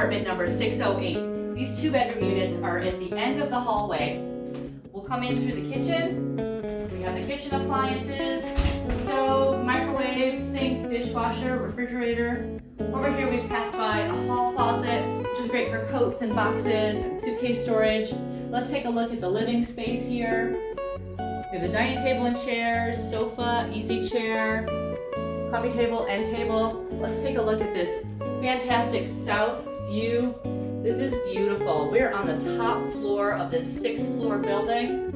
apartment number 608. These 2-bedroom units are at the end of the hallway. We'll come in through the kitchen. We have the kitchen appliances, stove, microwave, sink, dishwasher, refrigerator. Over here we've passed by a hall closet, which is great for coats and boxes and suitcase storage. Let's take a look at the living space here. We have the dining table and chairs, sofa, easy chair, coffee table, end table. Let's take a look at this fantastic south view. This is beautiful. We're on the top floor of this 6th floor building.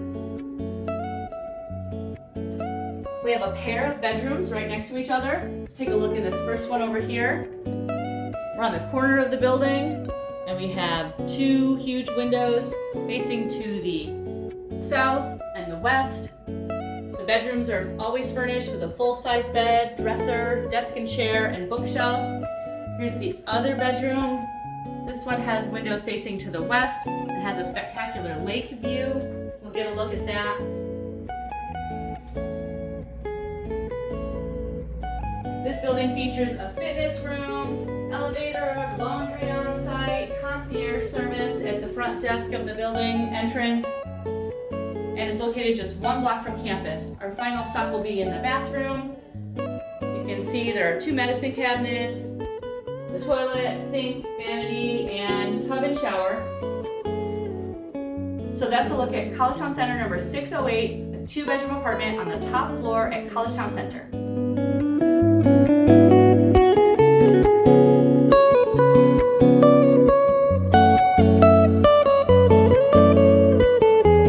We have a pair of bedrooms right next to each other. Let's take a look at this first one over here. We're on the corner of the building, and we have 2 huge windows facing to the south and the west. The bedrooms are always furnished with a full-size bed, dresser, desk and chair, and bookshelf. Here's the other bedroom. This one has windows facing to the west. It has a spectacular lake view. We'll get a look at that. This building features a fitness room, elevator, laundry on site, concierge service at the front desk of the building entrance, and it's located just 1 block from campus. Our final stop will be in the bathroom. You can see there are 2 medicine cabinets, the toilet, sink, vanity, and tub and shower. So that's a look at Collegetown Center number 608, a 2-bedroom apartment on the top floor at Collegetown Center.